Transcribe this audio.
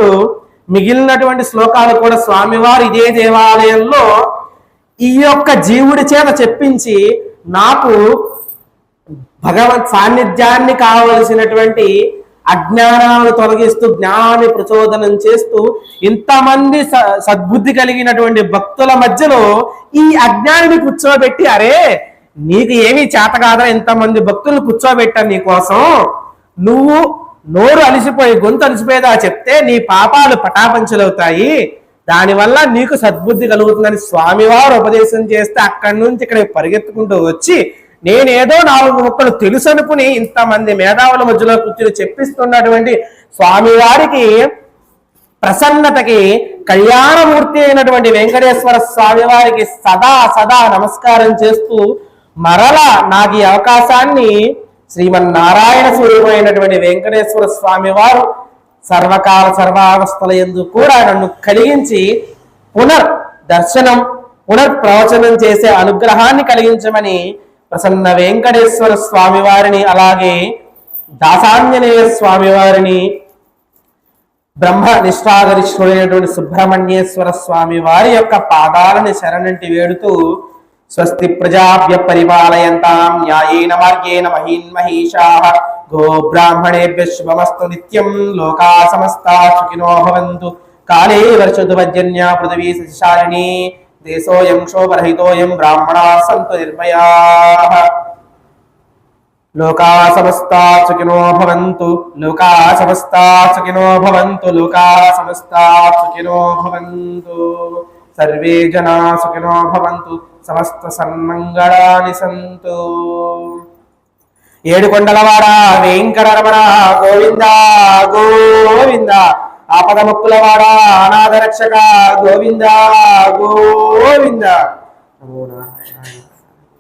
చెప్తూ మిగిలినటువంటి శ్లోకాలు కూడా స్వామివారు ఇదే దేవాలయంలో ఈ యొక్క జీవుడి చేత చెప్పించి నాకు భగవత్ సాన్నిధ్యాన్ని కావలసినటువంటి అజ్ఞానాలను తొలగిస్తూ జ్ఞానాన్ని ప్రచోదనం చేస్తూ ఇంతమంది సద్బుద్ధి కలిగినటువంటి భక్తుల మధ్యలో ఈ అజ్ఞానిని కూర్చోబెట్టి, అరే నీకు ఏమీ చేత కాదా, ఇంతమంది భక్తులను కూర్చోబెట్టాను నీ కోసం, నువ్వు నోరు అలిసిపోయి గొంతు అలిసిపోయేదా చెప్తే నీ పాపాలు పటాపంచలవుతాయి, దానివల్ల నీకు సద్బుద్ధి కలుగుతుందని స్వామివారు ఉపదేశం చేస్తే అక్కడి నుంచి ఇక్కడ పరిగెత్తుకుంటూ వచ్చి నేనేదో 4 ముక్కలు తెలుసు అనుకుని ఇంతమంది మేధావుల మధ్యలో కూర్చుని చెప్పిస్తున్నటువంటి స్వామివారికి ప్రసన్నతకి కళ్యాణమూర్తి అయినటువంటి వెంకటేశ్వర స్వామి వారికి సదా సదా నమస్కారం చేస్తూ మరలా నాకు ఈ అవకాశాన్ని శ్రీమన్నారాయణ స్వరూపమైనటువంటి వెంకటేశ్వర స్వామి వారు సర్వకాల సర్వావస్థల యందు కూడా నన్ను కలిగించి పునర్దర్శనం పునర్ప్రవచనం చేసే అనుగ్రహాన్ని కలిగించమని ప్రసన్న వెంకటేశ్వర స్వామి వారిని, అలాగే దాసాంజనేయ స్వామి వారిని, బ్రహ్మ నిష్ఠాగరిష్ఠుడైనటువంటి సుబ్రహ్మణ్యేశ్వర స్వామి వారి యొక్క పాదాలని శరణంటి వేడుతూ స్వస్తి ప్రజాభ్య పరిపాలయంతాం న్యాయేన మార్గేణ మహీన్మహీషాః గో బ్రాహ్మణేభ్యః శుభమస్తు నిత్యం లోకా సమస్తా సుఖినో భవంతు కాలే వర్షతు పర్జన్య పృథివీ సస్యశాలినీ దేశోయం శోభరహితోయం బ్రాహ్మణాః సంతు నిర్భయాః లోకా సమస్తా సుఖినో భవంతు లోకా సమస్తా సుఖినో భవంతు లోకా సమస్తా సుఖినో భవంతు సర్వే జనా సుఖినో భవంతు సమస్త సన్మంగళాని సంతు. ఏడుకొండలవాడ వెంకటరమణ గోవింద గోవింద, ఆపద ముక్కులవాడ అనాథ రక్షక గోవింద గోవింద. నమో నారాయణ.